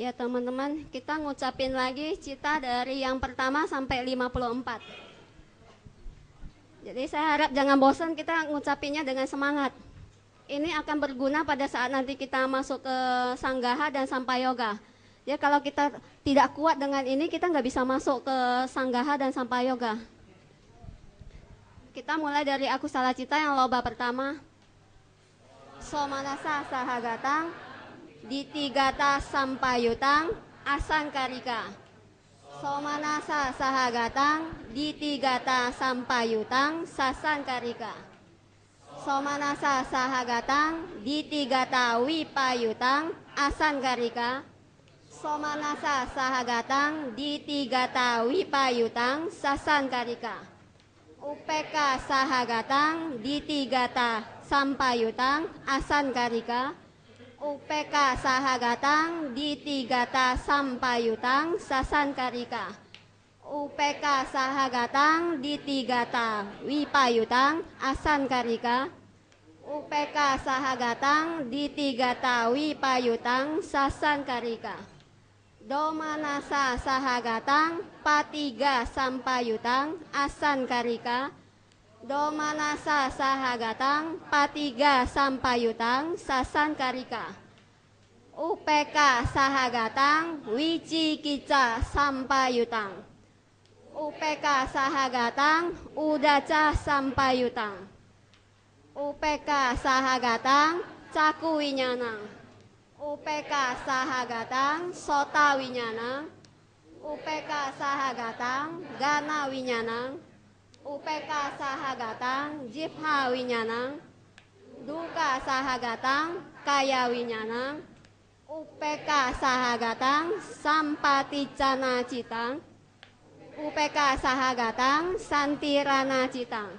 Ya teman-teman, kita ngucapin lagi cita dari yang pertama sampai 54. Jadi saya harap jangan bosan, kita ngucapinnya dengan semangat. Ini akan berguna pada saat nanti kita masuk ke Sanggaha dan Sampayoga. Ya kalau kita tidak kuat dengan ini, kita nggak bisa masuk ke Sanggaha dan Sampayoga. Kita mulai dari aku salah cita yang loba pertama. Somanasa sahagatang ditigata sampayutang asankarika. Somanasa sahagatang ditigata sampayutang sasankarika. Somanasa sahagatang ditigata wipayutang asankarika. Somanasa sahagatang ditigata wipayutang sasankarika. Upeka sahagatang ditigata sampayutang asankarika. Upeka sahagatang ditigata sampayutang sasankarika. Upeka sahagatang ditigata wipayutang asankarika. Upeka sahagatang ditigata wipayutang sasankarika. Domanasa sahagatang patiga sampayutang asankarika. Domanasa sahagatang patiga sampayutang sasankarika. Upeka sahagatang wicikica sampayutang. Upeka sahagatang udaca sampayutang. Upeka sahagatang caku winyanang. Upeka sahagatang sota winyanang. Upeka sahagatang gana winyanang. Upeka sahagatang jibha winyanang. Duka sahagatang kaya winyanang. Upeka sahagatang sampaticana citang. Upeka sahagatang santirana citang.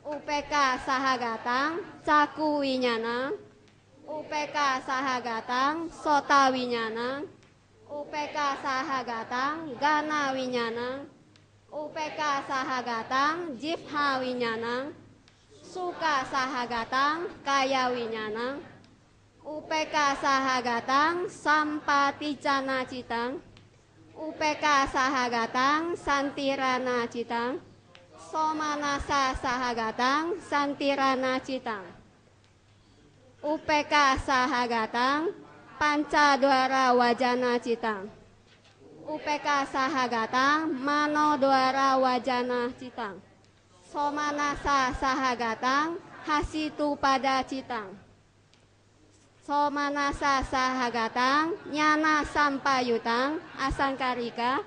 Upeka sahagatang caku winyanang. Upeka sahagatang sota winyanang. Upeka sahagatang gana winyanang. Upeka sahagatang jibha winyanang. Suka sahagatang kaya winyanang. Upeka sahagatang sampaticana citang. Upeka sahagatang santirana citang. Somanasa sahagatang santirana citang. Upeka sahagatang pancadwara wajana citang. Upeka sahagatang manodwara wajana citang. Somanasa sahagatang hasitu pada citang. Somanasa sahagatang nyana sampayutang asankarika.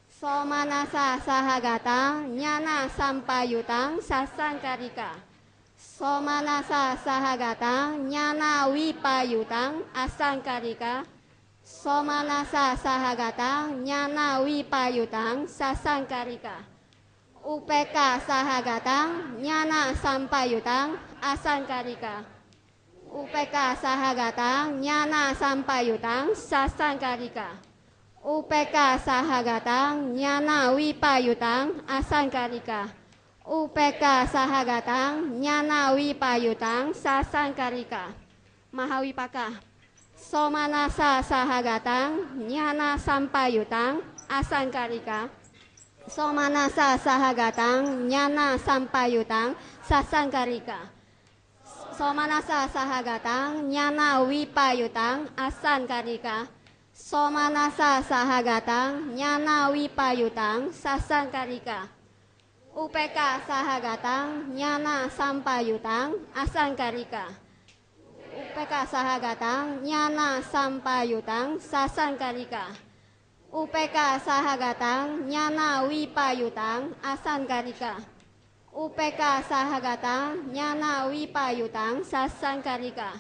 Somanasa sahagatang nyana sampayutang sasankarika. Somanasa sahagatang nyana wipayutang asankarika. Somanasa sahagatang nyana wipayutang sasankarika. Upeka sahagatang nyana sampayutang asankarika. Upeka sahagatang nyana sampayutang sasankarika. Upeka sahagatang nyana wipayutang asankarika. Upeka sahagatang nyana wipayutang sasankarika. Mahawipaka. Somanasa sahagatang nyana sampayutang asankarika. Somanasa sahagatang nyana sampayutang sasankarika. Somanasa sahagatang nyana wipayutang asankarika. Somanasa sahagatang nyana wipayutang sasankarika. Upeka sahagatang nyana sampayutang asankarika. Upeka sahagatang nyana sampayutang sasankarika. Upeka sahagatang nyana wipayutang asankarika. Upeka sahagatang nyana wipayutang sasankarika.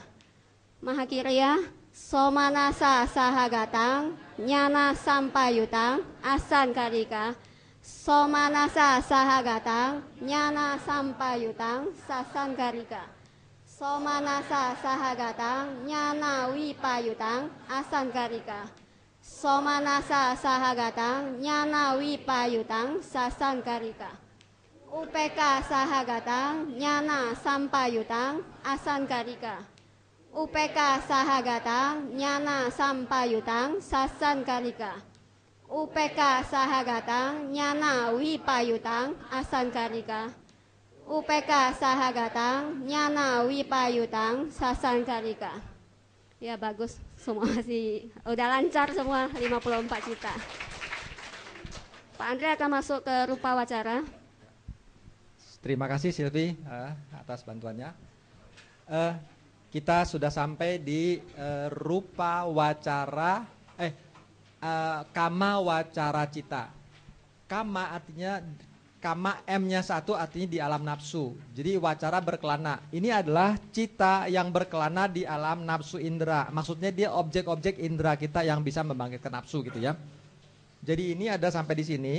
Mahakirya. Somanasa sahagatang nyana sampayutang asankarika. Somanasa sahagatang nyana sampayutang sasankarika. Somanasa sahagatang nyana wipayutang asankarika. Somanasa sahagatang nyana wipayutang sasankarika. Upeka sahagatang nyana sampayutang asankarika. UPK Sahagata Nyana Sampayutang Sasankarika. UPK Sahagata Nyana Wipayutang Asankarika. UPK Sahagata Nyana Wipayutang Sasankarika. Ya bagus, semua sih udah lancar semua 54 juta. Pak Andre akan masuk ke rupa wacara. Terima kasih Silvi atas bantuannya. Kita sudah sampai di rupa wacara, kama wacara cita. Kama artinya, kama M-nya 1 artinya di alam nafsu. Jadi wacara berkelana. Ini adalah cita yang berkelana di alam nafsu indera. Maksudnya dia objek-objek indera kita yang bisa membangkitkan nafsu gitu ya. Jadi ini ada sampai di sini.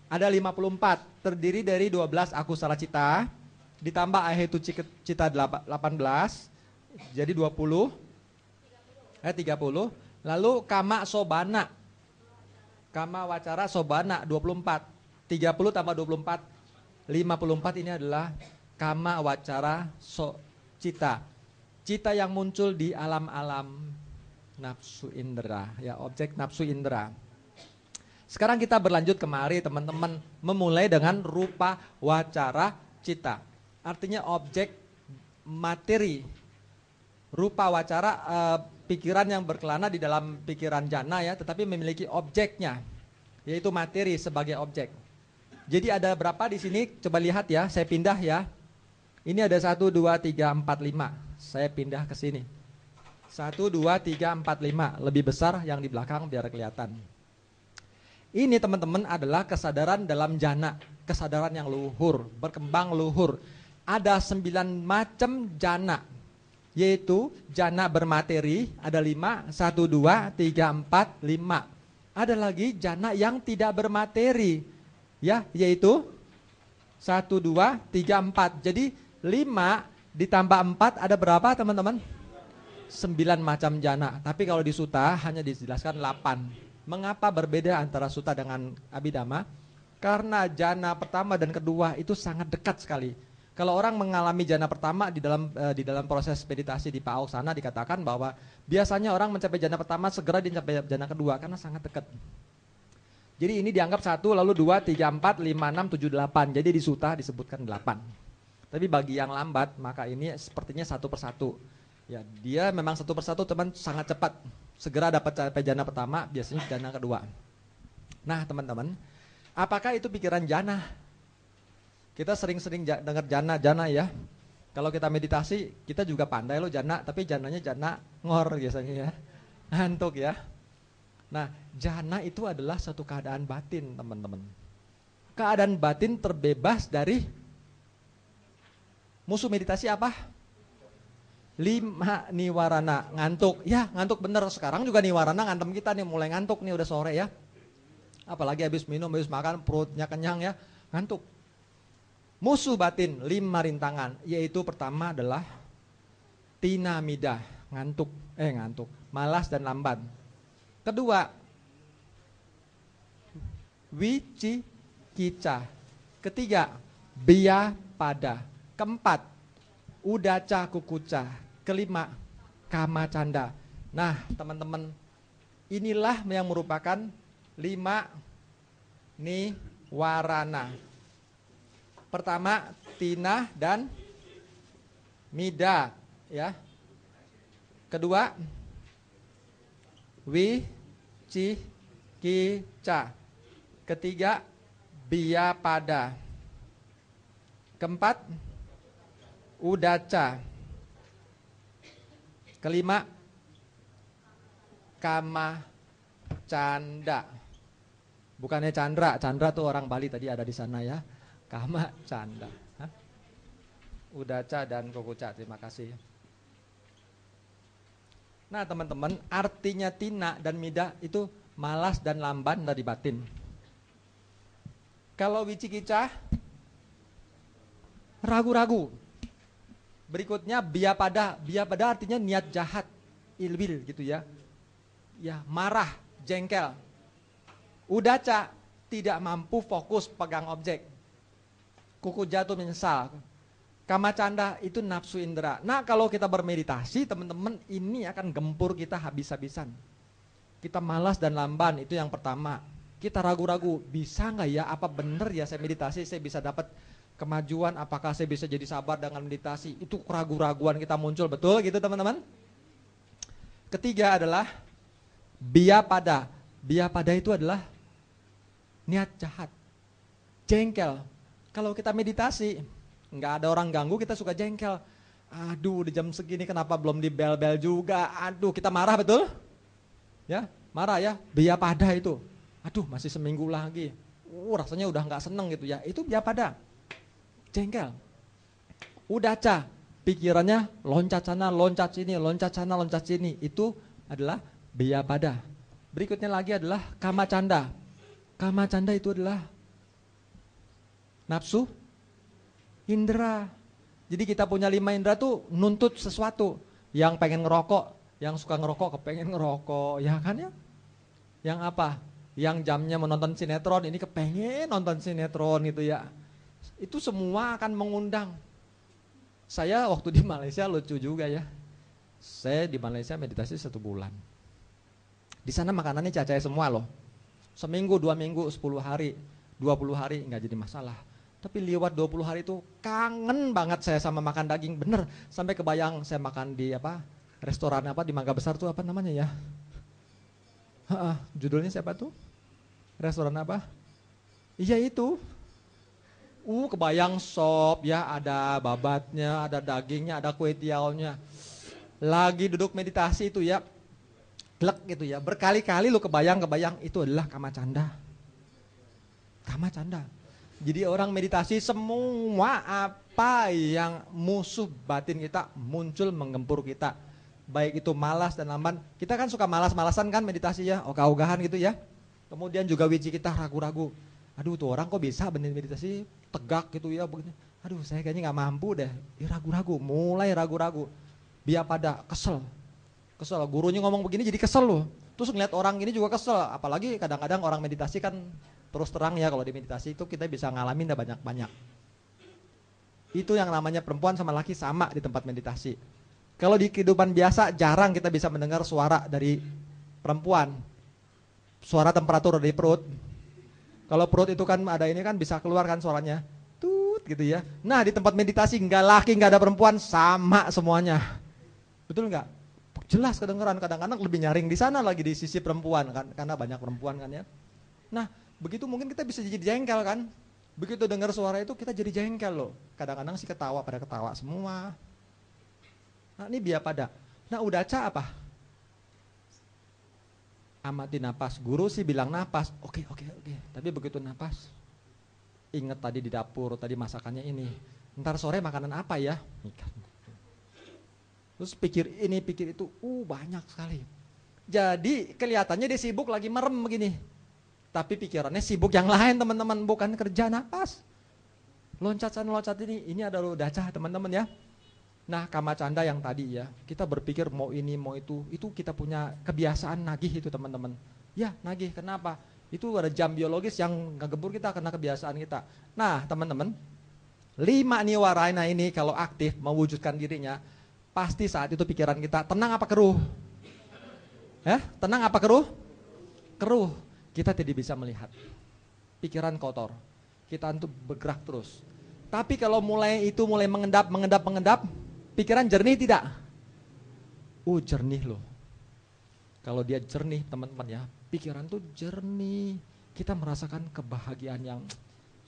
Ada 54, terdiri dari 12 akusala cita, ditambah ahetu cita 18, jadi 20, 30. Lalu kama sobana, kama wacara sobana 24, 30 tambah 24, 54 ini adalah kama wacara cita. Cita yang muncul di alam-alam nafsu indera, ya objek nafsu indera. Sekarang kita berlanjut kemari teman-teman, memulai dengan rupa wacara cita. Artinya objek materi. Rupa wacara pikiran yang berkelana di dalam pikiran jana ya, tetapi memiliki objeknya, yaitu materi sebagai objek. Jadi ada berapa di sini? Coba lihat ya, saya pindah ya. Ini ada 1, 2, 3, 4, 5. Saya pindah ke sini. 1, 2, 3, 4, 5. Lebih besar yang di belakang biar kelihatan. Ini teman-teman adalah kesadaran dalam jana, kesadaran yang luhur, berkembang luhur. Ada 9 macam jana, yaitu jana bermateri, ada 5, 1, 2, 3, 4, 5. Ada lagi jana yang tidak bermateri, ya, yaitu 1, 2, 3, 4. Jadi 5 ditambah 4 ada berapa teman-teman? 9 macam jana, tapi kalau di suta hanya dijelaskan 8. Mengapa berbeda antara suta dengan abhidhamma? Karena jana pertama dan kedua itu sangat dekat sekali. Kalau orang mengalami jana pertama di dalam proses meditasi di PAOK sana dikatakan bahwa biasanya orang mencapai jana pertama segera mencapai jana kedua karena sangat dekat. Jadi ini dianggap 1, lalu 2, 3, 4, 5, 6, 7, 8. Jadi di suta disebutkan 8. Tapi bagi yang lambat maka ini sepertinya 1 persatu. Ya, dia memang 1 persatu teman sangat cepat. Segera dapat capai jana pertama, biasanya jana kedua. Nah teman-teman, apakah itu pikiran jana? Kita sering-sering dengar jana ya. Kalau kita meditasi, kita juga pandai loh jana, tapi jananya jana ngor biasanya ya. Ngantuk ya. Nah, jana itu adalah satu keadaan batin teman-teman. Keadaan batin terbebas dari musuh meditasi apa? 5 niwarana, ngantuk. Ya ngantuk bener, sekarang juga niwarana ngantem kita nih, mulai ngantuk nih udah sore ya. Apalagi habis minum, habis makan, perutnya kenyang ya, ngantuk. Musuh batin 5 rintangan, yaitu pertama adalah tinamida, ngantuk, malas dan lamban. Kedua, wicikica. Ketiga, biya pada. Keempat, udaca kukuca. Kelima, kama canda. Nah teman-teman, inilah yang merupakan 5 niwarana. Pertama, tina dan mida ya. Kedua, wicikica. Ketiga, biya pada. Keempat, udaca. Kelima, kama canda. Bukannya Chandra, Chandra tuh orang Bali tadi ada di sana ya. Kama canda. Udaca dan kokuca, terima kasih. Nah teman-teman, artinya tina dan mida itu malas dan lamban dari batin. Kalau wicikica, ragu-ragu. Berikutnya biya pada artinya niat jahat, ilbil gitu ya. Ya, marah, jengkel. Udaca, tidak mampu fokus pegang objek. Kuku jatuh menyesal. Kama canda itu nafsu indera. Nah kalau kita bermeditasi teman-teman, ini akan gempur kita habis-habisan. Kita malas dan lamban, itu yang pertama. Kita ragu-ragu, bisa nggak ya, apa bener ya saya meditasi, saya bisa dapat kemajuan, apakah saya bisa jadi sabar dengan meditasi. Itu keraguan-raguan kita muncul, betul gitu teman-teman. Ketiga adalah biapada. Biapada itu adalah niat jahat, jengkel. Kalau kita meditasi, nggak ada orang ganggu, kita suka jengkel. Aduh, di jam segini kenapa belum dibel-bel juga? Aduh, kita marah, betul? Ya, marah ya, biapada itu. Aduh, masih seminggu lagi. Rasanya udah nggak seneng gitu ya. Itu biapada, jengkel. Udaca, pikirannya loncat sana, loncat sini, loncat sana, loncat sini. Itu adalah biapada. Berikutnya lagi adalah kama canda. Kama canda itu adalah nafsu indera. Jadi kita punya 5 indera tuh nuntut sesuatu. Yang pengen ngerokok, yang suka ngerokok kepengen ngerokok, ya kan ya? Yang apa? Yang jamnya menonton sinetron, ini kepengen nonton sinetron gitu ya. Itu semua akan mengundang. Saya waktu di Malaysia lucu juga ya. Saya di Malaysia meditasi 1 bulan. Di sana makanannya cacai semua loh. Seminggu, 2 minggu, 10 hari, 20 hari nggak jadi masalah. Tapi lewat 20 hari itu kangen banget saya sama makan daging, bener. Sampai kebayang saya makan di restoran di Mangga Besar tuh apa namanya ya? Judulnya siapa tuh? Restoran apa? Iya itu. Kebayang sop ya, ada babatnya, ada dagingnya, ada kue tiaonya. Lagi duduk meditasi itu ya, glek gitu ya. Berkali-kali lu kebayang itu adalah kama canda. Kama canda. Jadi orang meditasi semua apa yang musuh batin kita muncul menggempur kita. Baik itu malas dan lamban. Kita kan suka malas-malasan kan meditasi ya, ogah-ogahan gitu ya. Kemudian juga wiji kita ragu-ragu. Aduh tuh orang kok bisa bener meditasi tegak gitu ya begini. Aduh saya kayaknya nggak mampu deh. Ragu-ragu, mulai ragu-ragu. Biapada, kesel. Gurunya ngomong begini jadi kesel loh. Terus ngeliat orang ini juga kesel. Apalagi kadang-kadang orang meditasi kan terus terang ya, kalau di meditasi itu kita bisa ngalamin dah banyak-banyak. Itu yang namanya perempuan sama laki sama di tempat meditasi. Kalau di kehidupan biasa jarang kita bisa mendengar suara dari perempuan. Suara temperatur dari perut. Kalau perut itu kan ada ini kan bisa keluar kan suaranya. Tut gitu ya. Nah di tempat meditasi nggak laki nggak ada perempuan, sama semuanya. Betul nggak? Jelas kedengeran, kadang-kadang lebih nyaring di sana lagi di sisi perempuan kan, karena banyak perempuan kan ya. Nah begitu mungkin kita bisa jadi jengkel kan. Begitu dengar suara itu kita jadi jengkel loh. Kadang-kadang sih pada ketawa semua. Nah ini biapada. Nah udaca apa? Amati napas. Guru sih bilang napas. Oke. Tapi begitu napas, ingat tadi di dapur, tadi masakannya ini. Ntar sore makanan apa ya? Terus pikir ini, pikir itu. Banyak sekali. Jadi kelihatannya dia sibuk lagi merem begini. Tapi pikirannya sibuk yang lain teman-teman. Bukan kerja napas. Loncat sana, loncat ini. Ini ada udaca teman-teman ya. Nah kama canda yang tadi ya, kita berpikir mau ini mau itu kita punya kebiasaan nagih itu teman-teman. Ya nagih, kenapa? Itu ada jam biologis yang ngegempur kita karena kebiasaan kita. Nah teman-teman, 5 niwarana ini kalau aktif mewujudkan dirinya, pasti saat itu pikiran kita tenang apa keruh? Tenang apa keruh? Keruh. Kita tidak bisa melihat. Pikiran kotor. Kita untuk bergerak terus. Tapi kalau mulai mengendap, pikiran jernih tidak? Jernih loh. Kalau dia jernih teman-teman ya, pikiran tuh jernih. Kita merasakan kebahagiaan yang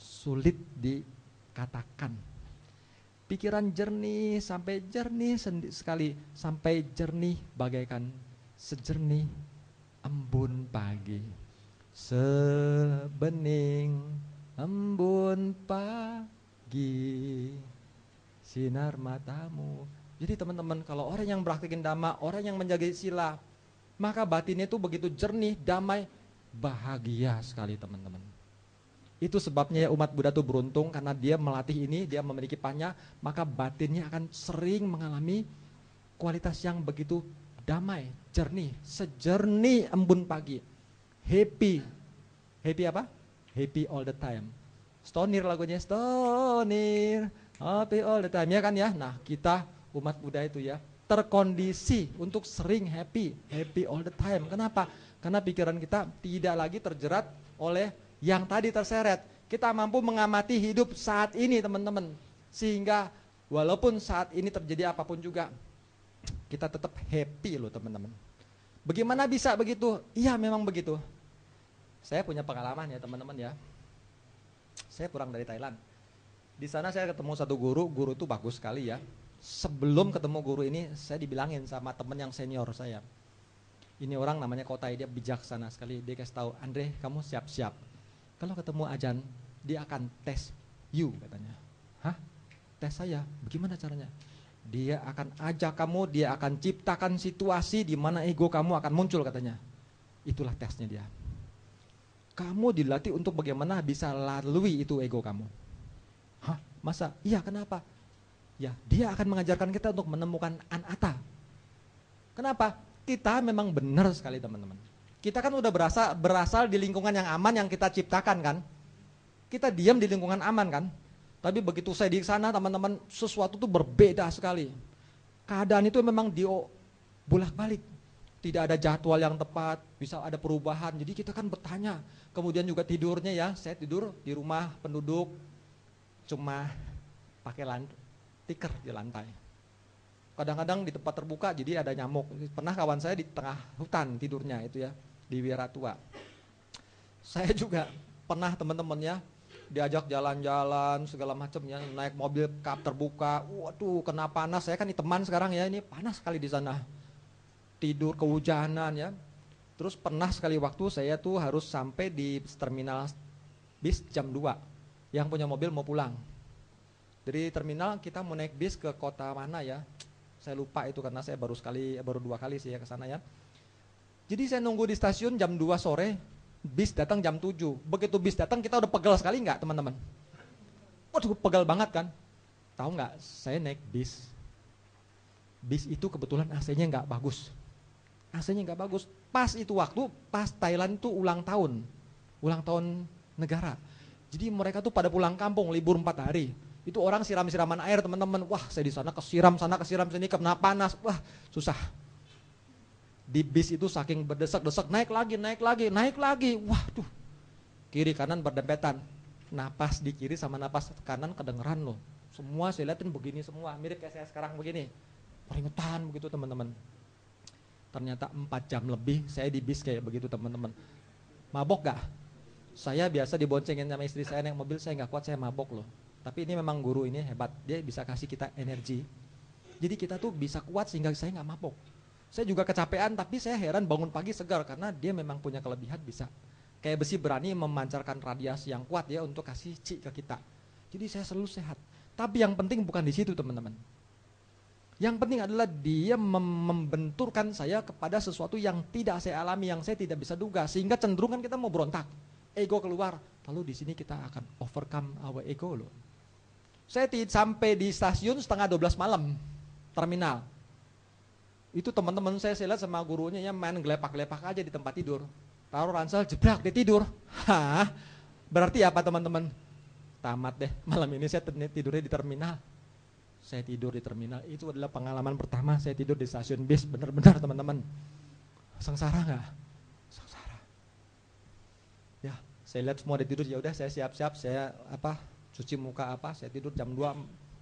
sulit dikatakan. Pikiran jernih sampai jernih sekali, sampai jernih bagaikan sejernih embun pagi. Sebening embun pagi. Sinar matamu. Jadi teman-teman, kalau orang yang praktikin dhamma, orang yang menjaga sila, maka batinnya itu begitu jernih, damai, bahagia sekali teman-teman. Itu sebabnya umat Buddha itu beruntung karena dia melatih ini, dia memiliki panya, maka batinnya akan sering mengalami kualitas yang begitu damai, jernih, sejernih embun pagi. Happy. Happy apa? Happy all the time. Stonir lagunya, Stonir Happy all the time, ya kan ya. Nah, kita umat Buddha itu ya terkondisi untuk sering happy all the time. Kenapa? Karena pikiran kita tidak lagi terjerat oleh yang tadi terseret. Kita mampu mengamati hidup saat ini, teman-teman. Sehingga walaupun saat ini terjadi apapun juga, kita tetap happy loh, teman-teman. Bagaimana bisa begitu? Iya, memang begitu. Saya punya pengalaman ya, teman-teman ya. Saya pulang dari Thailand. Di sana saya ketemu satu guru itu bagus sekali ya. Sebelum ketemu guru ini, saya dibilangin sama teman yang senior saya. Ini orang namanya Kotai, dia bijaksana sekali. Dia kasih tahu, Andre, kamu siap-siap. Kalau ketemu Ajan, dia akan tes you, katanya. Hah? Tes saya? Bagaimana caranya? Dia akan ajak kamu, dia akan ciptakan situasi di mana ego kamu akan muncul, katanya. Itulah tesnya dia. Kamu dilatih untuk bagaimana bisa lalui itu ego kamu. Hah? Masa? Iya, kenapa? Ya, dia akan mengajarkan kita untuk menemukan anatta. Kenapa? Kita memang benar sekali, teman-teman. Kita kan udah berasal di lingkungan yang aman yang kita ciptakan kan. Kita diam di lingkungan aman kan. Tapi begitu saya di sana, teman-teman, sesuatu tuh berbeda sekali. Keadaan itu memang bolak-balik. Tidak ada jadwal yang tepat, bisa ada perubahan. Jadi kita kan bertanya. Kemudian juga tidurnya ya, saya tidur di rumah penduduk cuma pakai tikar di lantai. Kadang-kadang di tempat terbuka jadi ada nyamuk. Pernah kawan saya di tengah hutan tidurnya itu ya, di Wiratua. Saya juga pernah, teman-teman ya, diajak jalan-jalan segala macam ya, naik mobil kap terbuka. Waduh, kena panas. Saya kan di teman sekarang ya, ini panas sekali di sana. Tidur kehujanan ya. Terus pernah sekali waktu saya tuh harus sampai di terminal bis jam 2. Yang punya mobil mau pulang. Dari terminal kita mau naik bis ke kota mana ya? Saya lupa itu karena saya baru 2 kali sih ya ke sana ya. Jadi saya nunggu di stasiun jam 2 sore, bis datang jam 7. Begitu bis datang kita udah pegel sekali nggak, teman-teman? Waduh, pegel banget kan? Tahu nggak? Saya naik bis. Bis itu kebetulan AC-nya nggak bagus. AC-nya nggak bagus. Pas itu waktu, pas Thailand tuh ulang tahun negara. Jadi mereka tuh pada pulang kampung, libur 4 hari. Itu orang siram-siraman air, teman-teman. Wah, saya di sana kesiram sini, kena panas. Wah, susah. Di bis itu saking berdesak-desak, naik lagi. Waduh, kiri kanan berdempetan. Napas di kiri sama napas kanan kedengeran loh. Semua saya liatin begini semua, mirip kayak saya sekarang begini. Keringetan begitu, teman-teman. Ternyata 4 jam lebih saya di bis kayak begitu, teman-teman. Mabok gak? Saya biasa diboncengin sama istri saya naik mobil, saya gak kuat, saya mabok loh. Tapi ini memang guru ini hebat, dia bisa kasih kita energi. Jadi kita tuh bisa kuat sehingga saya gak mabok. Saya juga kecapean, tapi saya heran bangun pagi segar karena dia memang punya kelebihan bisa. Kayak besi berani memancarkan radiasi yang kuat ya untuk kasih ci ke kita. Jadi saya selalu sehat. Tapi yang penting bukan di situ, teman-teman. Yang penting adalah dia membenturkan saya kepada sesuatu yang tidak saya alami, yang saya tidak bisa duga, sehingga cenderung kan kita mau berontak, ego keluar. Lalu di sini kita akan overcome our ego loh. Saya sampai di stasiun setengah 12 malam, terminal. Itu teman-teman saya lihat sama gurunya ya main gelepak-gelepak aja di tempat tidur. Taruh ransel, jebrak, dia tidur. Hah? Berarti apa, teman-teman? Tamat deh, malam ini saya tidurnya di terminal. Saya tidur di terminal, itu adalah pengalaman pertama saya tidur di stasiun bis, benar-benar, teman-teman. Sengsara nggak? Sengsara. Ya, saya lihat semua di tidur, ya udah saya siap-siap, saya cuci muka saya tidur jam 2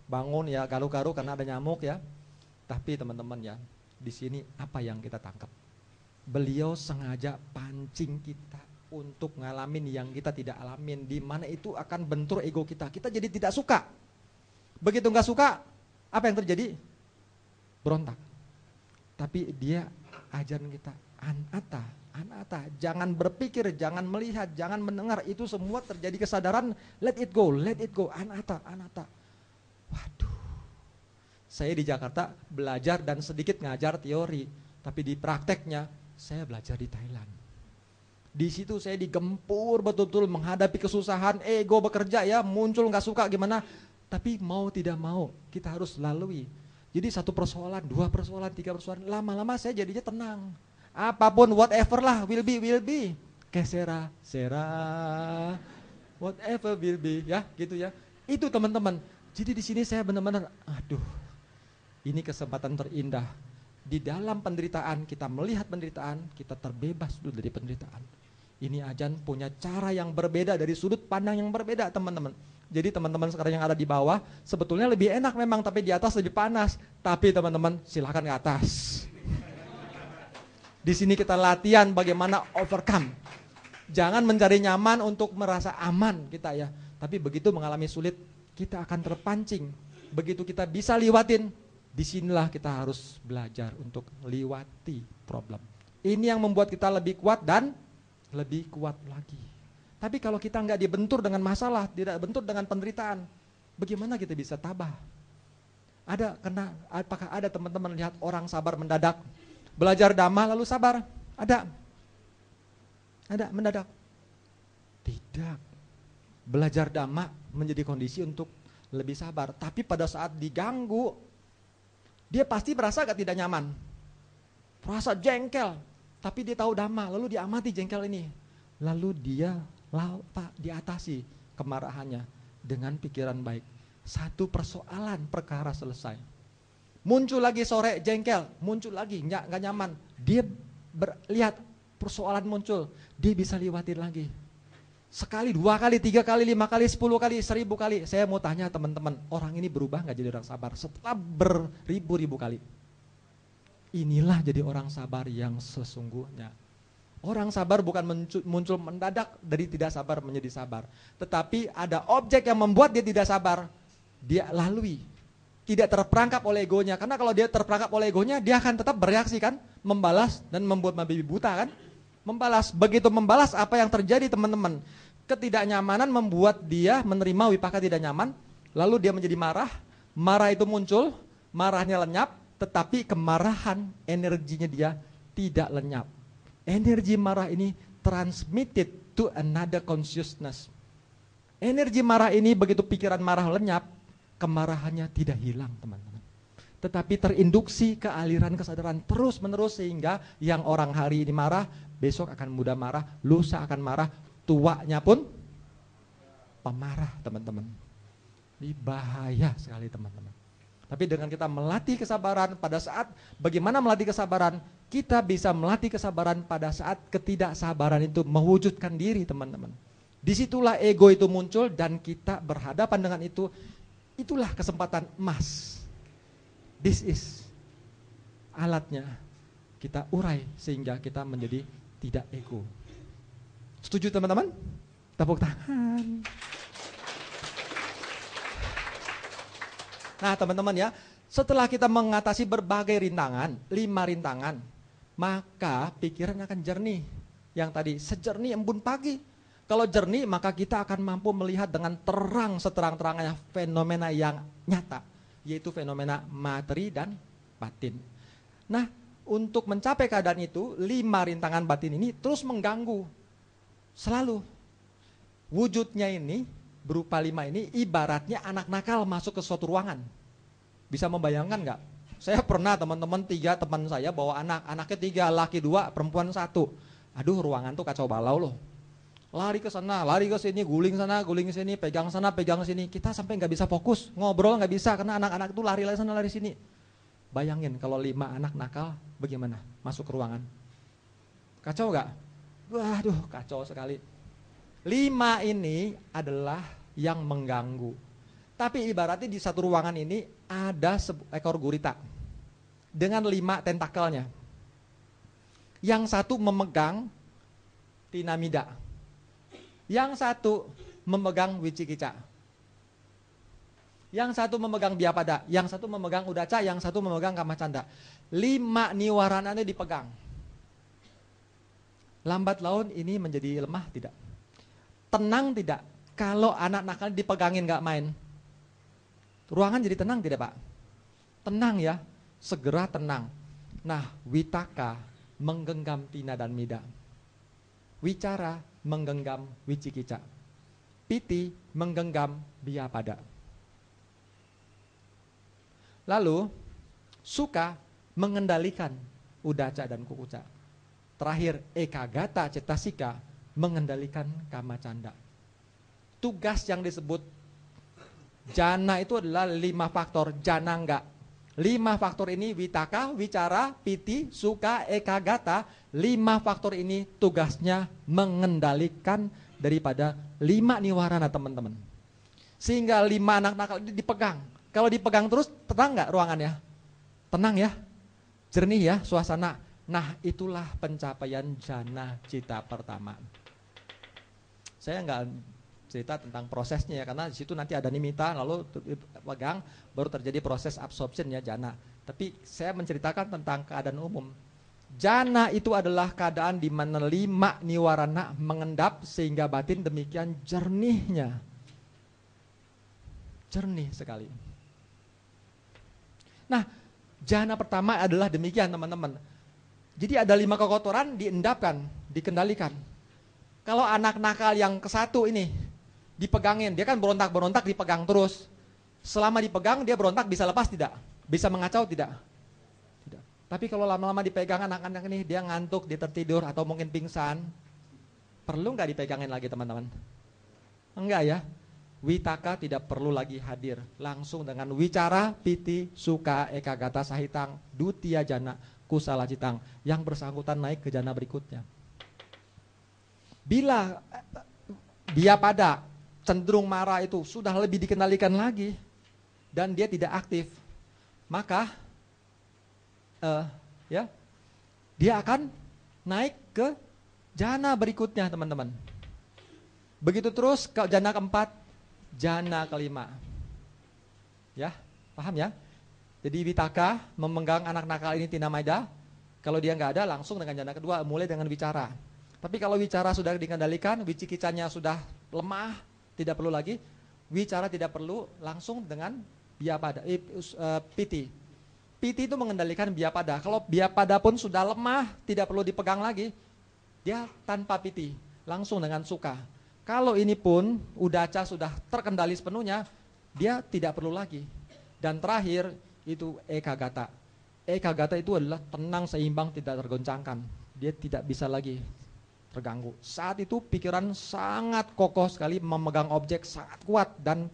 bangun ya garu-garu karena ada nyamuk ya. Tapi teman-teman ya, di sini apa yang kita tangkap? Beliau sengaja pancing kita untuk ngalamin yang kita tidak alamin, di mana itu akan bentur ego kita. Kita jadi tidak suka. Begitu nggak suka, apa yang terjadi? Berontak. Tapi dia ajarin kita anatta. Jangan berpikir, jangan melihat, jangan mendengar. Itu semua terjadi kesadaran. Let it go, anatta. Waduh. Saya di Jakarta belajar dan sedikit ngajar teori, tapi di prakteknya saya belajar di Thailand. Di situ saya digempur betul-betul menghadapi kesusahan, ego bekerja ya, muncul nggak suka gimana, tapi mau tidak mau kita harus lalui. Jadi 1 persoalan, 2 persoalan, 3 persoalan, lama-lama saya jadinya tenang. Apapun, whatever lah, will be. Kesera, whatever will be, ya gitu ya. Itu teman-teman. Jadi di sini saya benar-benar, aduh, ini kesempatan terindah. Di dalam penderitaan, kita melihat penderitaan, kita terbebas dulu dari penderitaan. Ini ajan punya cara yang berbeda, dari sudut pandang yang berbeda, teman-teman. Jadi teman-teman sekarang yang ada di bawah, sebetulnya lebih enak memang, tapi di atas lebih panas. Tapi teman-teman, silahkan ke atas. Di sini kita latihan bagaimana overcome. Jangan mencari nyaman untuk merasa aman kita ya. Tapi begitu mengalami sulit, kita akan terpancing. Begitu kita bisa lewatin, disinilah kita harus belajar untuk lewati problem. Ini yang membuat kita lebih kuat dan lebih kuat lagi. Tapi kalau kita nggak dibentur dengan masalah, tidak bentur dengan penderitaan, bagaimana kita bisa tabah? Apakah ada teman-teman lihat orang sabar mendadak? Belajar dhamma lalu sabar? Ada mendadak? Tidak. Belajar dhamma menjadi kondisi untuk lebih sabar. Tapi pada saat diganggu, dia pasti merasa tidak nyaman. Merasa jengkel. Tapi dia tahu dhamma, lalu dia amati jengkel ini. Lalu dia diatasi kemarahannya dengan pikiran baik. Satu persoalan perkara selesai. Muncul lagi sore jengkel, muncul lagi nggak nyaman. Dia lihat persoalan muncul, dia bisa lewatin lagi. Sekali, 2 kali, 3 kali, 5 kali, 10 kali, 1000 kali. Saya mau tanya teman-teman, orang ini berubah nggak jadi orang sabar setelah beribu-ribu kali? Inilah jadi orang sabar yang sesungguhnya. Orang sabar bukan muncul mendadak dari tidak sabar menjadi sabar. Tetapi ada objek yang membuat dia tidak sabar. Dia lalui. Tidak terperangkap oleh egonya. Karena kalau dia terperangkap oleh egonya, dia akan tetap bereaksi kan. Membalas dan membuat babi buta kan. Membalas. Begitu membalas apa yang terjadi teman-teman. Ketidaknyamanan membuat dia menerima wipaka tidak nyaman. Lalu dia menjadi marah. Marah itu muncul. Marahnya lenyap. Tetapi kemarahan energinya dia tidak lenyap. Energi marah ini transmitted to another consciousness. Energi marah ini begitu pikiran marah lenyap, kemarahannya tidak hilang teman-teman. Tetapi terinduksi ke aliran kesadaran terus menerus sehingga yang orang hari ini marah, besok akan mudah marah, lusa akan marah, tuanya pun pemarah teman-teman. Ini bahaya sekali teman-teman. Tapi dengan kita melatih kesabaran pada saat, bagaimana melatih kesabaran? Kita bisa melatih kesabaran pada saat ketidaksabaran itu mewujudkan diri teman-teman. Disitulah ego itu muncul dan kita berhadapan dengan itu. Itulah kesempatan emas. This is alatnya. Kita urai sehingga kita menjadi tidak ego. Setuju teman-teman? Tepuk tangan. Nah teman-teman ya, setelah kita mengatasi berbagai rintangan, 5 rintangan, maka pikiran akan jernih. Yang tadi, sejernih embun pagi. Kalau jernih, maka kita akan mampu melihat dengan terang seterang-terangnya fenomena yang nyata, yaitu fenomena materi dan batin. Nah, untuk mencapai keadaan itu, 5 rintangan batin ini terus mengganggu. Selalu. Wujudnya ini, berupa 5 ini, ibaratnya anak nakal masuk ke suatu ruangan. Bisa membayangkan nggak? Saya pernah teman-teman 3 teman saya bawa anaknya 3, laki 2, perempuan 1. Aduh ruangan tuh kacau balau loh. Lari ke sana, lari ke sini, guling sana, guling sini, pegang sana, pegang sini. Kita sampai nggak bisa fokus, ngobrol nggak bisa karena anak-anak itu lari sana, lari sini. Bayangin kalau 5 anak nakal, bagaimana masuk ke ruangan? Kacau nggak? Waduh, kacau sekali. 5 ini adalah yang mengganggu. Tapi ibaratnya di satu ruangan ini ada ekor gurita dengan 5 tentakelnya. Yang satu memegang tinamida. Yang satu memegang wicikica. Yang satu memegang biapada, yang satu memegang udaca, yang satu memegang kamacanda. 5 niwarananya dipegang. Lambat laun ini menjadi lemah tidak? Tenang tidak? Kalau anak nakal dipegangin gak main, ruangan jadi tenang tidak Pak? Tenang ya, segera tenang. Nah, witaka menggenggam tina dan mida. Wicara menggenggam wicikica. Piti menggenggam biapada. Lalu, suka mengendalikan udaca dan kukuca. Terakhir, ekagata cetasika mengendalikan kamacanda. Tugas yang disebut Jana itu adalah 5 faktor, jana enggak. 5 faktor ini Witaka, Wicara, Piti, Suka, Eka, Gata. 5 faktor ini tugasnya mengendalikan daripada 5 niwarana teman-teman. Sehingga 5 anak nakal ini dipegang. Kalau dipegang terus tenang enggak ruangannya? Tenang ya, jernih ya suasana. Nah itulah pencapaian jana cita pertama. Saya enggak cerita tentang prosesnya ya, karena di situ nanti ada nimita lalu pegang baru terjadi proses absorption ya jana. Tapi saya menceritakan tentang keadaan umum. Jana itu adalah keadaan di mana 5 niwarana mengendap sehingga batin demikian jernihnya. Jernih sekali. Nah, jana pertama adalah demikian teman-teman. Jadi ada 5 kekotoran diendapkan, dikendalikan. Kalau anak nakal yang ke-1 ini dipegangin, dia kan berontak-berontak dipegang terus. Selama dipegang dia berontak bisa lepas tidak? Bisa mengacau tidak? Tidak. Tapi kalau lama-lama dipegang anak-anak ini dia ngantuk, dia tertidur atau mungkin pingsan, perlu nggak dipegangin lagi teman-teman? Enggak ya. Witaka tidak perlu lagi hadir, langsung dengan Wicara, Piti, Suka, Eka, Gata, Sahitang, Dutia Jana, Kusala Citang yang bersangkutan naik ke jana berikutnya. Bila dia pada cenderung marah itu sudah lebih dikendalikan lagi dan dia tidak aktif, maka dia akan naik ke jana berikutnya teman-teman. Begitu terus ke jana keempat, jana kelima. Ya, paham ya? Jadi Witaka memegang anak nakal ini tina maida. Kalau dia nggak ada langsung dengan jana kedua, mulai dengan Wicara. Tapi kalau Wicara sudah dikendalikan, Wicikicanya sudah lemah, tidak perlu lagi. Wicara tidak perlu, langsung dengan Biapada, Piti. Piti itu mengendalikan Biapada. Kalau Biapada pun sudah lemah, tidak perlu dipegang lagi, dia tanpa Piti, langsung dengan Suka. Kalau ini pun Udaca sudah terkendali sepenuhnya, dia tidak perlu lagi. Dan terakhir itu Eka Gata. Eka Gata itu adalah tenang, seimbang, tidak tergoncangkan. Dia tidak bisa lagi terganggu. Saat itu pikiran sangat kokoh sekali, memegang objek sangat kuat dan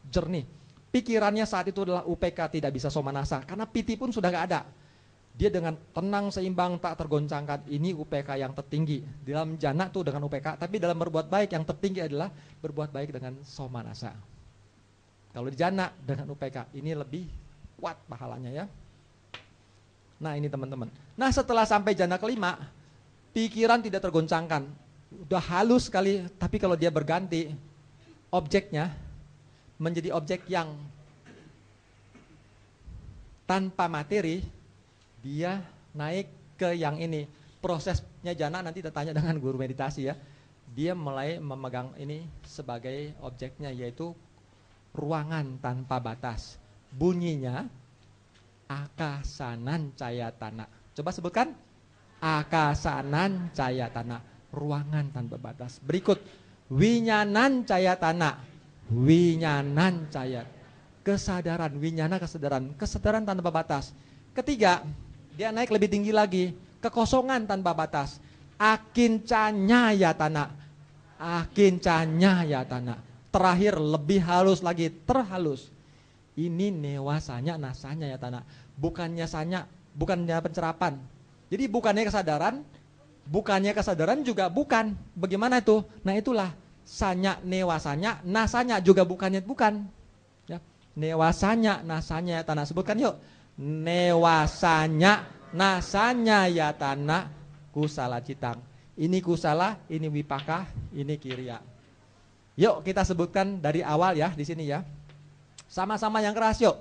jernih. Pikirannya saat itu adalah UPK, tidak bisa somanasa, karena Piti pun sudah gak ada. Dia dengan tenang, seimbang, tak tergoncangkan. Ini UPK yang tertinggi. Dalam jana tuh dengan UPK, tapi dalam berbuat baik yang tertinggi adalah berbuat baik dengan somanasa. Kalau di jana dengan UPK, ini lebih kuat pahalanya ya. Nah ini teman-teman. Nah setelah sampai jana kelima, pikiran tidak tergoncangkan, udah halus sekali. Tapi kalau dia berganti, objeknya menjadi objek yang tanpa materi, dia naik ke yang ini. Prosesnya jana nanti kita tanya dengan guru meditasi ya. Dia mulai memegang ini sebagai objeknya, yaitu ruangan tanpa batas. Bunyinya akasanan cayatana. Coba sebutkan. Akasanan cayatana, ruangan tanpa batas. Berikut winyanan cayatana, winyanan cayat, kesadaran, winyana kesadaran tanpa batas. Ketiga, dia naik lebih tinggi lagi, kekosongan tanpa batas. Akincanya yatana, akincanya yatana. Terakhir lebih halus lagi, terhalus. Ini newasanya nasanya yatana, bukannya sanya, bukannya pencerapan. Jadi bukannya kesadaran juga bukan. Bagaimana itu? Nah itulah sanya newasanya, nasanya juga bukannya bukan. Ya. Newasanya, nasanya yatana. Sebutkan yuk. Newasanya, nasanya yatana, kusala citang. Ini kusala, ini wipaka, ini kiriya. Yuk kita sebutkan dari awal ya di sini ya. Sama-sama yang keras yuk.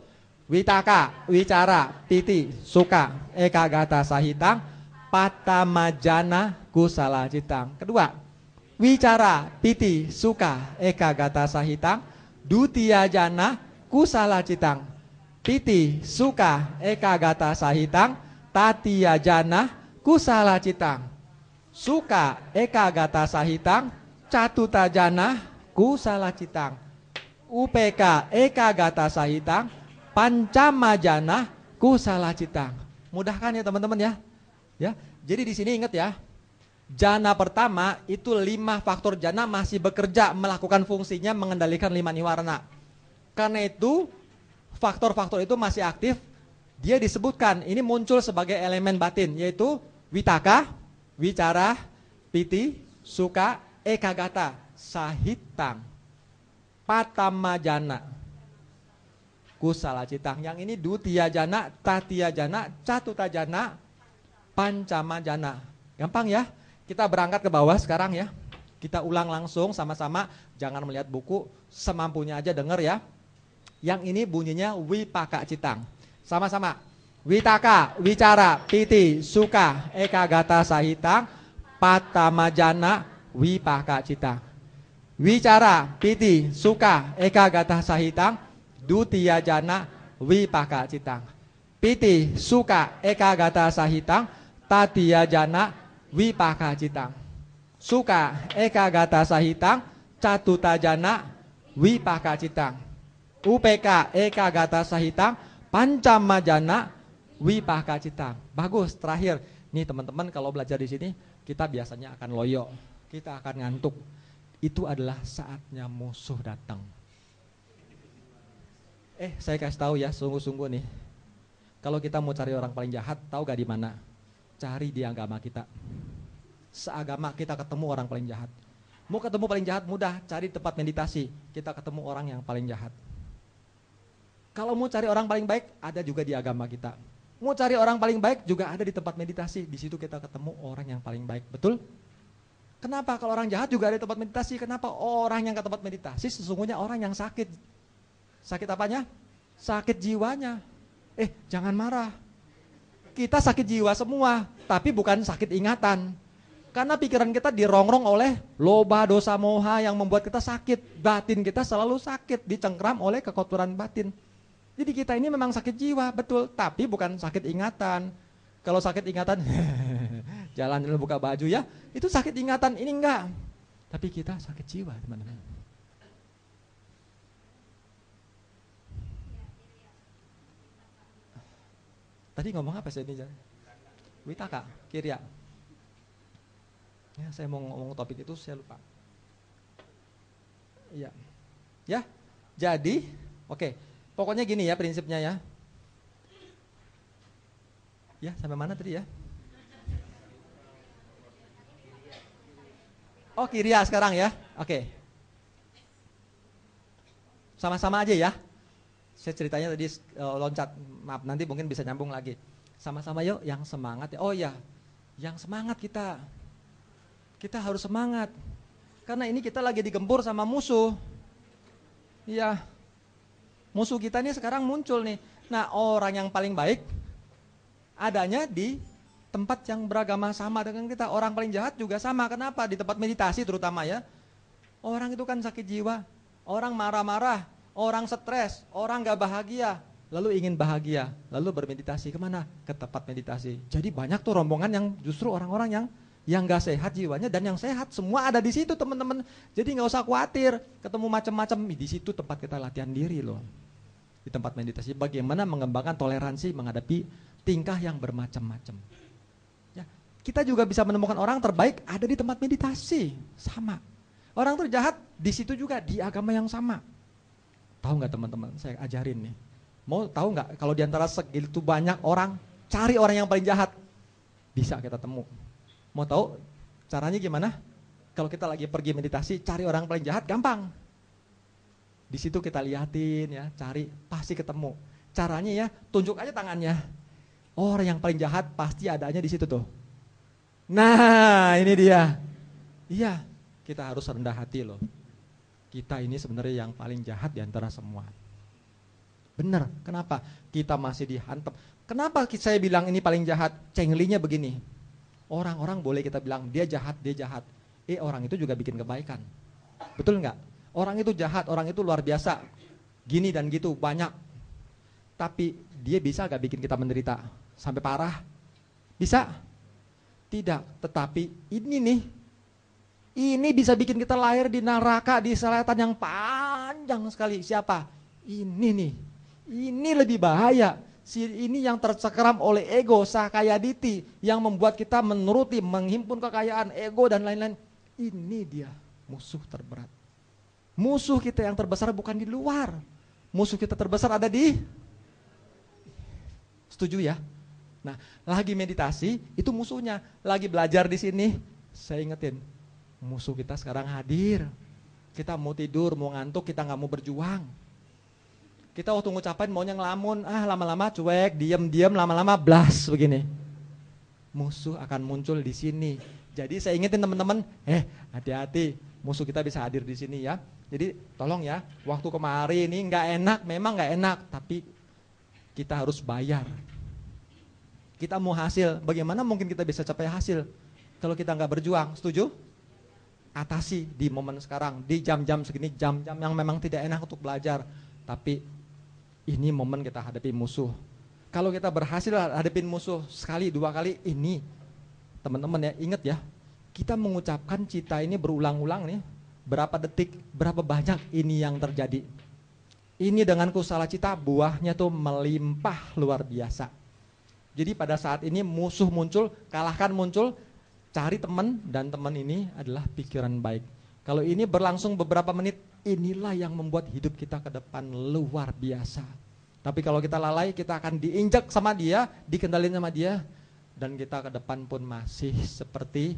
Witaka, Wicara, Piti, Suka, Eka Gata Sahitang, Patamajana Kusala Citang. Kedua, Wicara, Piti, Suka, Eka Gata Sahitang, Dutia Jana Kusala Citang. Piti, Suka, Eka Gata Sahitang, Tatia Jana Kusala Citang. Suka, Eka Gata Sahitang, Catuta Jana Kusala Citang. UPK, Eka Gata Sahitang, Pancamajana Kusala Citang. Mudahkan ya teman-teman ya. Ya. Jadi di sini ingat ya. Jana pertama itu 5 faktor jana masih bekerja melakukan fungsinya mengendalikan 5 niwarana. Karena itu faktor-faktor itu masih aktif. Dia disebutkan ini muncul sebagai elemen batin, yaitu witaka, wicara, piti, suka, ekagata, sahitang, patamajana, kusala citang. Yang ini dutiya jana, tatiya jana, catuta jana, pancama jana. Gampang ya? Kita berangkat ke bawah sekarang ya. Kita ulang langsung sama-sama, jangan melihat buku, semampunya aja denger ya. Yang ini bunyinya wipaka citang. Sama-sama. Witaka, wicara, piti, suka, ekagata sahitang, patamajana, wipaka citang. Wicara, piti, suka, ekagata sahitang, dutiya jana, wipaka citang. Piti, suka, ekagata sahitang, tatiya jana, wipaka citang. Suka, ekagata sahitang, catuta jana, wipaka citang. UPK, ekagata sahitang, pancamajana, wipaka citang. Bagus, terakhir. Nih teman-teman kalau belajar di sini, kita biasanya akan loyo, kita akan ngantuk. Itu adalah saatnya musuh datang. Saya kasih tahu ya, sungguh-sungguh nih. Kalau kita mau cari orang paling jahat, tahu gak di mana? Cari di agama kita. Seagama kita ketemu orang paling jahat. Mau ketemu paling jahat mudah, cari tempat meditasi. Kita ketemu orang yang paling jahat. Kalau mau cari orang paling baik, ada juga di agama kita. Mau cari orang paling baik juga ada di tempat meditasi. Di situ kita ketemu orang yang paling baik, betul? Kenapa? Kalau orang jahat juga ada di tempat meditasi. Kenapa? Orang yang ke tempat meditasi sesungguhnya orang yang sakit. Sakit apanya? Sakit jiwanya. Jangan marah. Kita sakit jiwa semua, tapi bukan sakit ingatan. Karena pikiran kita dirongrong oleh loba, dosa, moha yang membuat kita sakit. Batin kita selalu sakit, dicengkram oleh kekotoran batin. Jadi kita ini memang sakit jiwa, betul, tapi bukan sakit ingatan. Kalau sakit ingatan, jalan-jalan buka baju ya, itu sakit ingatan, ini enggak. Tapi kita sakit jiwa, teman-teman. Tadi ngomong apa sih ini? Witaka, kirya. Ya, saya mau ngomong topik itu, saya lupa. Iya. Ya, jadi, oke. Pokoknya gini ya prinsipnya ya. Ya, sampai mana tadi ya? Oh, kirya sekarang ya. Oke. Sama-sama aja ya. Saya ceritanya tadi loncat. Maaf, nanti mungkin bisa nyambung lagi. Sama-sama yuk yang semangat ya. Oh ya, yang semangat kita. Kita harus semangat. Karena ini kita lagi digempur sama musuh. Iya. Musuh kita nih sekarang muncul nih. Nah, orang yang paling baik adanya di tempat yang beragama sama dengan kita. Orang paling jahat juga sama. Kenapa? Di tempat meditasi terutama ya. Orang itu kan sakit jiwa. Orang marah-marah. Orang stres. Orang gak bahagia. Lalu ingin bahagia. Lalu bermeditasi kemana? Ke tempat meditasi. Jadi banyak tuh rombongan yang justru orang-orang yang gak sehat jiwanya. Dan yang sehat semua ada di situ teman-teman. Jadi gak usah khawatir. Ketemu macam-macam. Di situ tempat kita latihan diri loh. Di tempat meditasi. Bagaimana mengembangkan toleransi menghadapi tingkah yang bermacam-macam. Ya, kita juga bisa menemukan orang terbaik ada di tempat meditasi. Sama. Orang terjahat di situ juga. Di agama yang sama. Tahu gak teman-teman? Saya ajarin nih. Mau tahu gak? Kalau diantara segitu banyak orang, cari orang yang paling jahat. Bisa kita temu. Mau tahu caranya gimana? Kalau kita lagi pergi meditasi, cari orang paling jahat, gampang. Di situ kita liatin ya, cari, pasti ketemu. Caranya ya, tunjuk aja tangannya. Orang yang paling jahat pasti adanya di situ tuh. Nah, ini dia. Iya, kita harus rendah hati loh. Kita ini sebenarnya yang paling jahat di antara semua. Benar, kenapa? Kita masih dihantam. Kenapa saya bilang ini paling jahat? Cenglinya begini. Orang-orang boleh kita bilang dia jahat, dia jahat. Orang itu juga bikin kebaikan. Betul nggak? Orang itu jahat, orang itu luar biasa. Gini dan gitu, banyak. Tapi dia bisa nggak bikin kita menderita sampai parah? Bisa? Tidak. Tetapi ini nih, ini bisa bikin kita lahir di neraka, di selatan yang panjang sekali. Siapa? Ini nih. Ini lebih bahaya. Ini yang tercekram oleh ego, sakayaditi, yang membuat kita menuruti, menghimpun kekayaan, ego dan lain-lain. Ini dia musuh terberat. Musuh kita yang terbesar bukan di luar, Musuh kita terbesar ada di, setuju ya? Nah, lagi meditasi itu musuhnya, lagi belajar di sini, saya ingetin, musuh kita sekarang hadir. Kita mau tidur, mau ngantuk, kita nggak mau berjuang. Kita waktu ngucapin maunya ngelamun, lama-lama cuek, diam-diam, lama-lama blas begini. Musuh akan muncul di sini. Jadi saya ingetin teman-teman, hati-hati, musuh kita bisa hadir di sini ya. Jadi tolong ya, waktu kemarin ini nggak enak, memang nggak enak, tapi kita harus bayar. Kita mau hasil, bagaimana mungkin kita bisa capai hasil kalau kita nggak berjuang? Setuju? Atasi di momen sekarang, di jam-jam segini, jam-jam yang memang tidak enak untuk belajar, tapi ini momen kita hadapi musuh. Kalau kita berhasil hadapin musuh sekali, 2 kali, ini teman-teman ya, ingat ya, kita mengucapkan cita ini berulang-ulang nih, berapa detik, berapa banyak ini yang terjadi. Ini dengan kusala cita, buahnya tuh melimpah luar biasa. Jadi pada saat ini musuh muncul, kalahkan muncul, cari teman, dan teman ini adalah pikiran baik. Kalau ini berlangsung beberapa menit, inilah yang membuat hidup kita ke depan luar biasa. Tapi kalau kita lalai, kita akan diinjak sama dia, dikendalin sama dia, dan kita ke depan pun masih seperti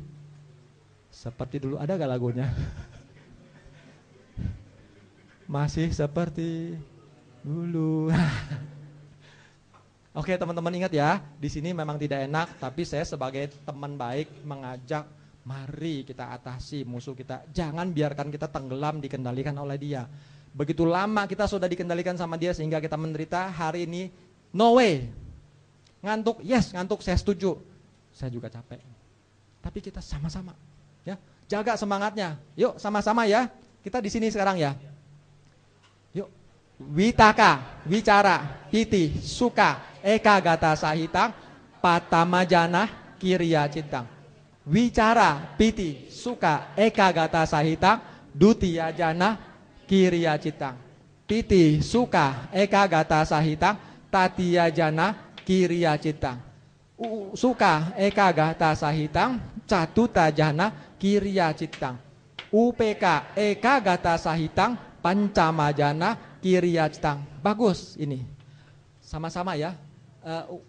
dulu. Ada gak lagunya? Masih seperti dulu. Oke teman-teman, ingat ya, di sini memang tidak enak, tapi saya sebagai teman baik mengajak, mari kita atasi musuh kita. Jangan biarkan kita tenggelam dikendalikan oleh dia. Begitu lama kita sudah dikendalikan sama dia sehingga kita menderita. Hari ini no way. Ngantuk, yes ngantuk, saya setuju. Saya juga capek. Tapi kita sama-sama ya, jaga semangatnya. Yuk sama-sama ya. Kita di sini sekarang ya. Yuk. Witaka, wicara, piti, suka, eka gata sahitang, patamajana, kiriya cintang. Wicara, piti, suka, eka gata sahitang, dutiya jana, kiriya cintang. Piti, suka, eka gata sahitang, tatiya jana, kiriya cintang. Suka, eka gata sahitang, catuta jana, kiriya cintang. UPK, eka gata sahitang, pancamajana, kiriya cintang. Bagus ini. Sama-sama ya.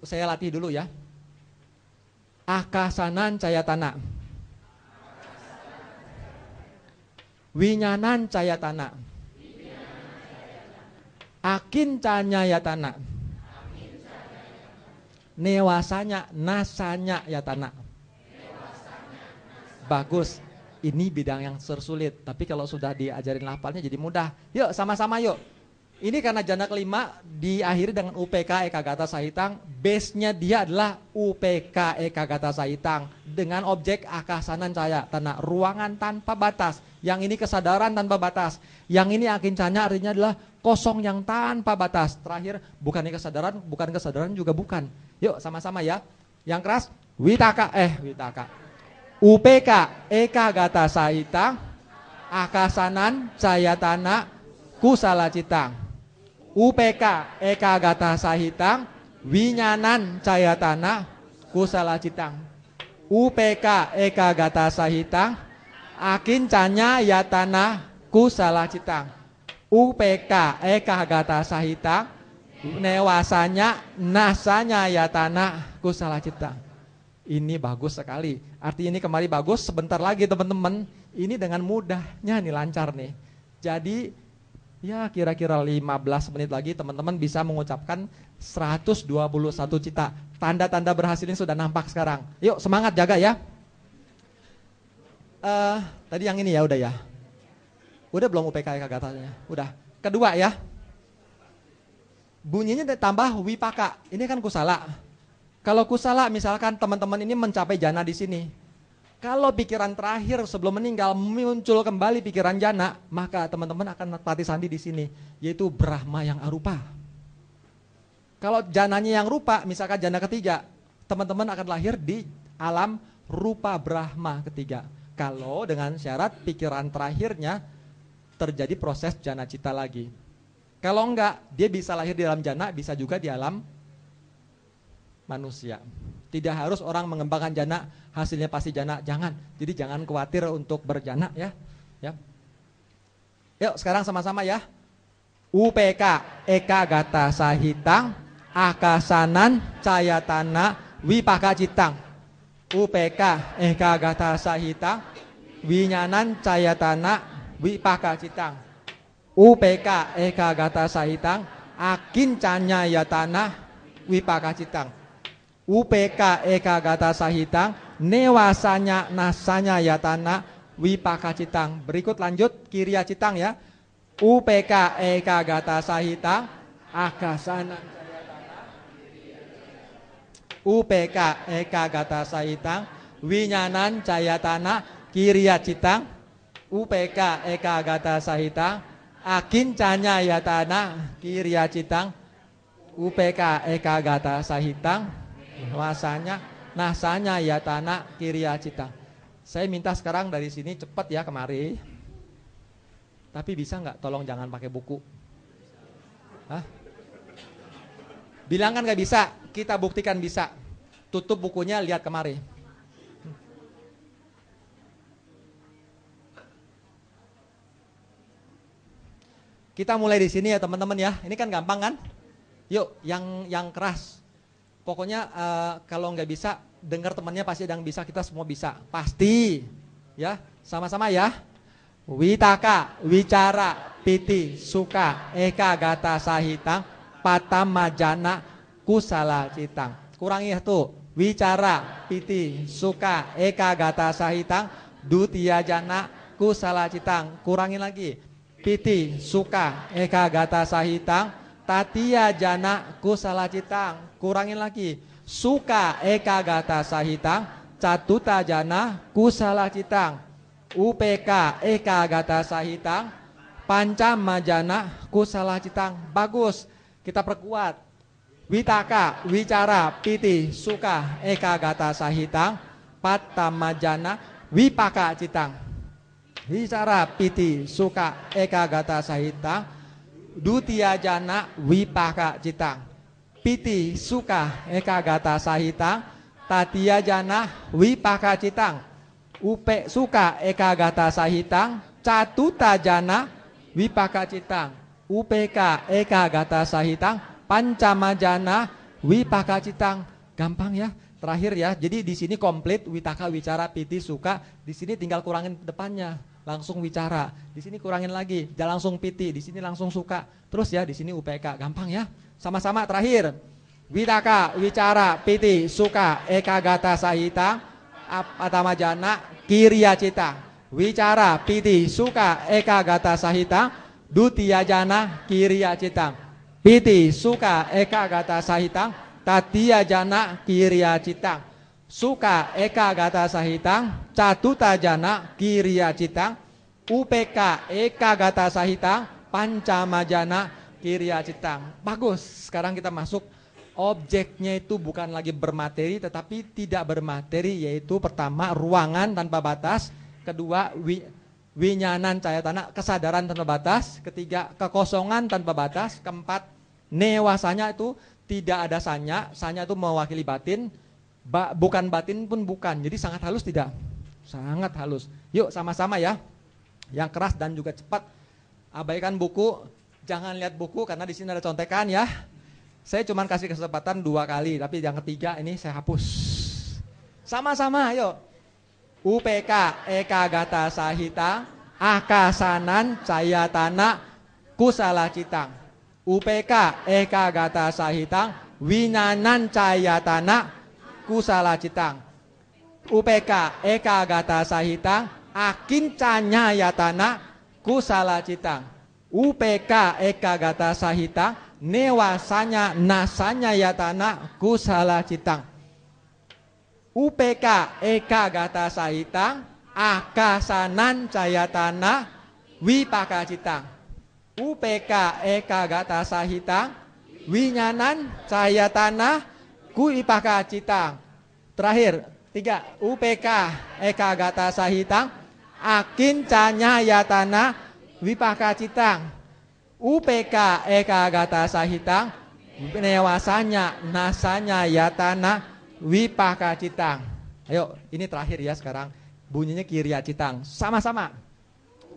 Saya latih dulu ya. Akasanan cayatana, winyanan cayatana, akin canyayatana, newasanya nasanya yatana. Bagus. Ini bidang yang tersulit, tapi kalau sudah diajarin lafalnya jadi mudah. Yuk sama-sama yuk. Ini karena jana kelima diakhiri dengan UPK eka gata sahitang, base-nya dia adalah UPK eka gata sahitang dengan objek akasanan caya, tanah ruangan tanpa batas. Yang ini kesadaran tanpa batas. Yang ini akincanya artinya adalah kosong yang tanpa batas. Terakhir bukan kesadaran juga bukan. Yuk sama-sama ya. Yang keras witaka. UPK eka gata sahitang, akasanan cayatana kusala citang. UPK eka gata sahitang, winyanan cayatana kusala citang. UPK eka gata sahitang, akincanya yatana kusala citang. UPK eka gata sahitang, newasanya nasanya yatana kusala citang. Ini bagus sekali. Artinya ini kemari bagus, sebentar lagi teman-teman. Ini dengan mudahnya nih lancar nih. Jadi ya kira-kira 15 menit lagi teman-teman bisa mengucapkan 121 cita. Tanda-tanda berhasil ini sudah nampak sekarang. Yuk semangat jaga ya. Tadi yang ini ya udah ya. Udah belum UPK katanya? Udah. Kedua ya. Bunyinya ditambah wipaka. Ini kan kusala. Kalau kusala misalkan teman-teman ini mencapai jana di sini. Kalau pikiran terakhir sebelum meninggal muncul kembali pikiran jana, maka teman-teman akan mati sandi di sini, yaitu Brahma yang arupa. Kalau jananya yang rupa, misalkan jana ketiga, teman-teman akan lahir di alam rupa Brahma ketiga. Kalau dengan syarat pikiran terakhirnya terjadi proses jana cita lagi. Kalau enggak, dia bisa lahir di alam jana, bisa juga di alam manusia. Tidak harus orang mengembangkan jana hasilnya pasti jana, jangan. Jadi jangan khawatir untuk berjana ya. Yuk sekarang sama-sama ya. UPK Eka Gata Sahitang Akasanan Cayatana Wipaka Citang. UPK Eka Gata Sahitang Winyanan Cayatana Wipaka Citang. UPK Eka Gata Sahitang Akin Canya Yatana Wipaka Citang. UPK Eka Gata Sahitang Newasanya Nasanya Yatana Wipaka Citang. Berikut lanjut Kirya Citang ya. UPK Eka Gata Sahitang Akasanan Cayatana. UPK Eka Gata Sahitang Winyanan Cayatana Kirya Citang. UPK Eka Gata Sahitang Akin Canya Yatana Kirya Citang. UPK Eka Gata Sahitang Wasanya Nasanya Yatana Kirya Citang. Saya minta sekarang dari sini cepat ya kemari. Tapi bisa nggak tolong jangan pakai buku? Hah? Bilang kan nggak bisa, kita buktikan bisa. Tutup bukunya, lihat kemari. Kita mulai di sini ya teman-teman ya. Ini kan gampang kan? Yuk, yang keras. Pokoknya kalau nggak bisa, dengar temannya pasti ada yang bisa. Kita semua bisa, pasti. Ya, sama-sama ya. Witaka, wicara, piti, suka, eka gata sahitang, patamajana, kusala citang. Kurangi tuh. Wicara, piti, suka, eka gata sahitang, dutiya jana, kusala citang. Kurangi lagi. Piti, suka, eka gata sahitang, tatiya jana, kusala citang. Kurangin lagi. Suka, eka gata sahitang, catuta jana, kusala citang. UPK Eka Gata Sahitang Pancamajana Kusala Citang. Bagus, kita perkuat. Witaka, wicara, piti, suka, eka gata sahitang, patamajana, wipaka citang. Wicara, piti, suka, eka gata sahitang, dutiya jana, wipaka citang. Piti, suka, eka gata sahitang, tatiya jana, wipaka citang. Upe suka eka gata sahitang, catuta jana, wipaka citang. UPK eka gata sahitang, pancamajana, wipaka citang. Gampang ya. Terakhir ya. Jadi di sini komplit witaka, wicara, piti, suka. Di sini tinggal kurangin depannya, langsung wicara. Di sini kurangin lagi, jangan langsung piti. Di sini langsung suka. Terus ya di sini UPK. Gampang ya. Sama-sama terakhir. Witaka, wicara, piti, suka, eka gata sahitang, patamajana, kirya citang. Wicara, piti, suka, eka gata sahitang, dutiya jana, kirya citang. Piti, suka, eka gata sahitang, tatiya jana, kirya citang. Suka, eka gata sahitang, catuta jana, kirya citang. UPK, eka gata sahitang, pancamajana, kirya citang. Bagus, sekarang kita masuk. Objeknya itu bukan lagi bermateri tetapi tidak bermateri, yaitu pertama ruangan tanpa batas, kedua winyanan cayatana, kesadaran tanpa batas, ketiga kekosongan tanpa batas, keempat newasanya itu tidak ada sanya, sanya itu mewakili batin, bukan batin pun bukan, jadi sangat halus tidak? Sangat halus. Yuk sama-sama ya, yang keras dan juga cepat. Abaikan buku, jangan lihat buku karena di sini ada contekan ya. Saya cuma kasih kesempatan 2 kali, tapi yang ketiga ini saya hapus. Sama-sama, ayo. UPK eka gata sahitang, akasanan cayatana, kusala citang. UPK eka gata sahitang, winanan cayatana, kusala citang. UPK eka gata sahitang, akin canyayatana, kusala citang. UPK eka gata sahitang, newasanya nasanya yatana, kusala citang. UPK eka gata sahitang, akasanan cayatana, wipaka citang. UPK eka gata sahitang, winyanan cayatana, kuipaka citang. Terakhir 3. UPK eka gata sahitang, akin canya yatana, wipaka citang. UPK eka gata sahitang, newasanya nasanya yatana, wipaka citang. Ayo, ini terakhir ya sekarang. Bunyinya kirya citang. Sama-sama.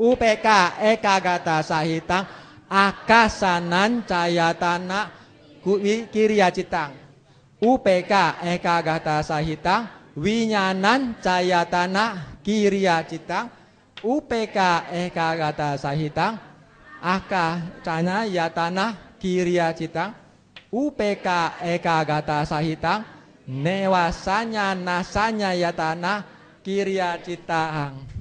UPK eka gata sahitang, akasanan cayatana kiriya citang upeka eka gata sahitang winyanan cayatana kiriya citang upeka eka gata sahitang aka cana yatana kiriya citang upeka eka gata sahitang newasanya nasanya yatana kiriya citang.